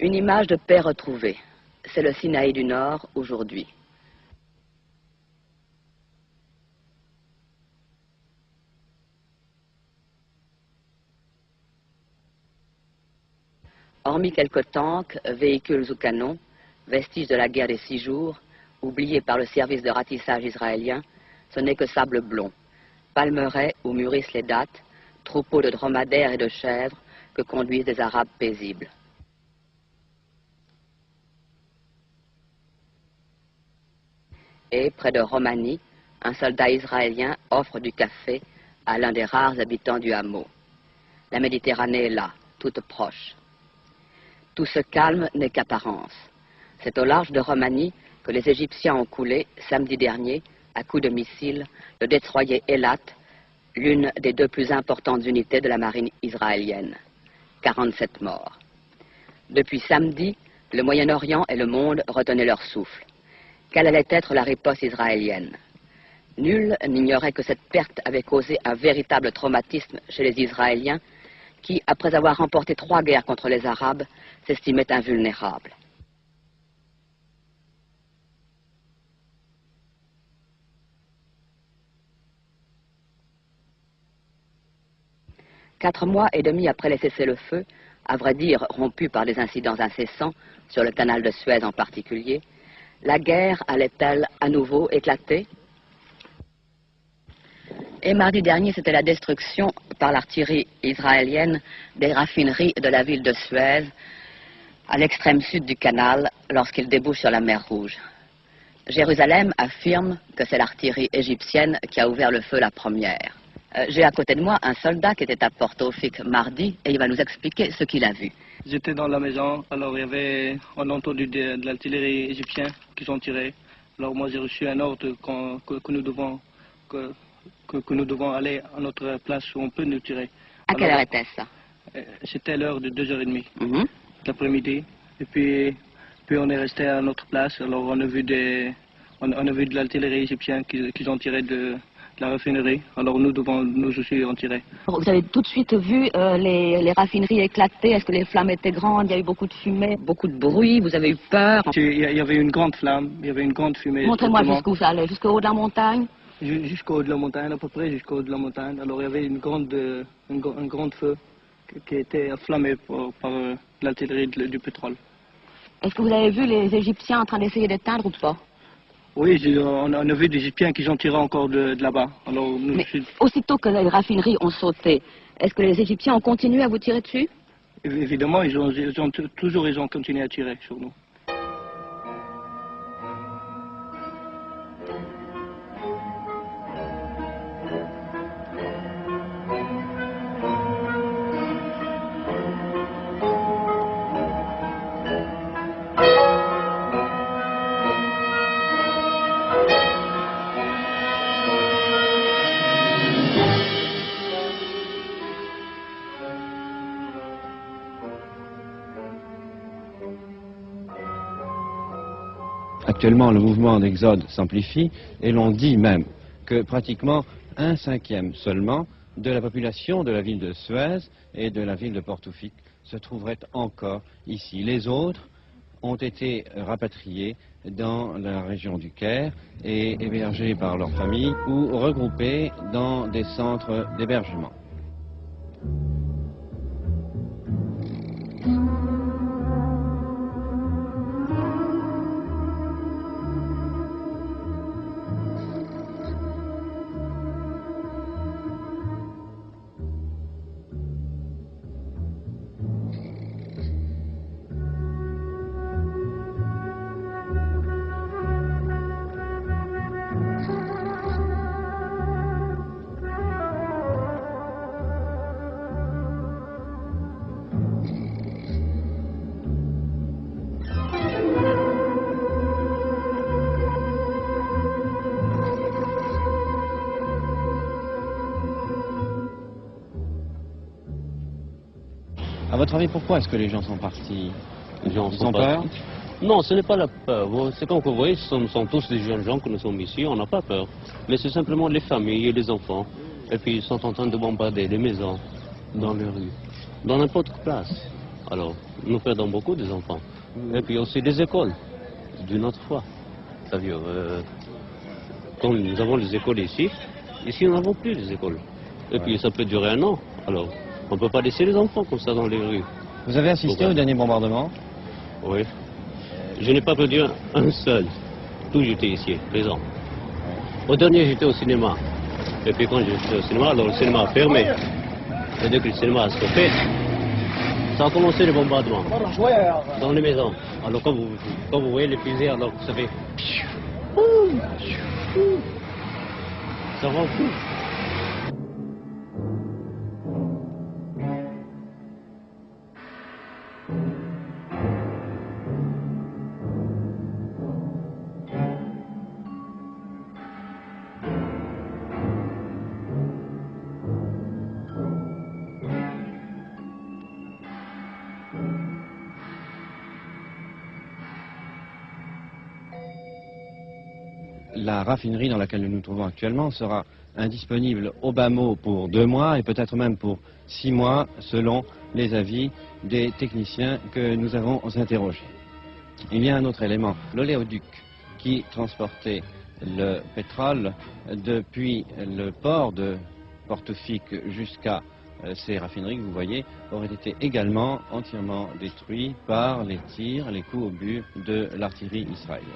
Une image de paix retrouvée. C'est le Sinaï du Nord aujourd'hui. Hormis quelques tanks, véhicules ou canons, vestiges de la guerre des 6 jours, oubliés par le service de ratissage israélien, ce n'est que sable blond, palmeraies où mûrissent les dattes, troupeaux de dromadaires et de chèvres que conduisent des Arabes paisibles. Et, près de Romani, un soldat israélien offre du café à l'un des rares habitants du hameau. La Méditerranée est là, toute proche. Tout ce calme n'est qu'apparence. C'est au large de Romani que les Égyptiens ont coulé, samedi dernier, à coups de missiles, le destroyer Eilat, l'une des 2 plus importantes unités de la marine israélienne. 47 morts. Depuis samedi, le Moyen-Orient et le monde retenaient leur souffle. Quelle allait être la riposte israélienne? Nul n'ignorait que cette perte avait causé un véritable traumatisme chez les Israéliens qui, après avoir remporté 3 guerres contre les Arabes, s'estimaient invulnérables. « 4 mois et demi après les cessez-le-feu, à vrai dire rompus par des incidents incessants, sur le canal de Suez en particulier, la guerre allait-elle à nouveau éclater? Et mardi dernier, c'était la destruction par l'artillerie israélienne des raffineries de la ville de Suez, à l'extrême sud du canal, lorsqu'il débouche sur la mer Rouge. Jérusalem affirme que c'est l'artillerie égyptienne qui a ouvert le feu la première. J'ai à côté de moi un soldat qui était à Port-Tawfik mardi et il va nous expliquer ce qu'il a vu. J'étais dans la maison, alors on a entendu de l'artillerie égyptienne qui sont tirés. Alors moi j'ai reçu un ordre que nous devons aller à notre place où on peut nous tirer. À quelle heure était-ce? C'était l'heure de 2h30 l'après-midi. Et puis on est resté à notre place, alors on a vu de l'artillerie égyptienne qui ont tiré de la raffinerie, alors nous devons nous aussi en tirer. Vous avez tout de suite vu les raffineries éclater, est-ce que les flammes étaient grandes, il y a eu beaucoup de fumée, beaucoup de bruit, vous avez eu peur? Il y avait une grande flamme, il y avait une grande fumée. Montrez-moi jusqu'où ça allait, jusqu'au haut de la montagne? Jusqu'au haut de la montagne, à peu près jusqu'au haut de la montagne. Alors il y avait un grand feu qui était enflammé par l'artillerie du pétrole. Est-ce que vous avez vu les Égyptiens en train d'essayer d'éteindre ou pas? Oui, on a vu des Égyptiens qui ont tiré encore de là-bas. Mais aussitôt que les raffineries ont sauté, est-ce que les Égyptiens ont continué à vous tirer dessus? Évidemment, ils ont continué à tirer sur nous. Actuellement, le mouvement d'exode s'amplifie et l'on dit même que pratiquement 1/5 seulement de la population de la ville de Suez et de la ville de Port-Tawfik se trouverait encore ici. Les autres ont été rapatriés dans la région du Caire et hébergés par leurs familles ou regroupés dans des centres d'hébergement. À votre avis, pourquoi est-ce que les gens sont partis? Les gens Ils ont peur? Non, ce n'est pas la peur. C'est comme vous voyez, nous sommes tous des jeunes gens que nous sommes ici, on n'a pas peur. Mais c'est simplement les familles et les enfants. Et puis ils sont en train de bombarder les maisons dans les rues, dans n'importe quelle place. Alors, nous perdons beaucoup des enfants. Et puis aussi des écoles, d'une autre fois. C'est-à-dire, quand nous avons les écoles ici nous n'avons plus les écoles. Et puis ça peut durer 1 an. Alors, on ne peut pas laisser les enfants comme ça dans les rues. Vous avez assisté au dernier bombardement? Oui. Je n'ai pas perdu un seul. Tout j'étais ici, présent. Au dernier, j'étais au cinéma. Et puis quand j'étais au cinéma, alors le cinéma a fermé. Et dès que le cinéma a stoppé, ça a commencé le bombardement dans les maisons. Alors quand vous voyez les fusées, alors ça fait... Ça rend fou. La raffinerie dans laquelle nous nous trouvons actuellement sera indisponible au bas mot pour 2 mois et peut-être même pour 6 mois selon les avis des techniciens que nous avons interrogés. Il y a un autre élément, l'oléoduc qui transportait le pétrole depuis le port de Port-au-Fik jusqu'à ces raffineries que vous voyez aurait été également entièrement détruit par les tirs, les coups au but de l'artillerie israélienne.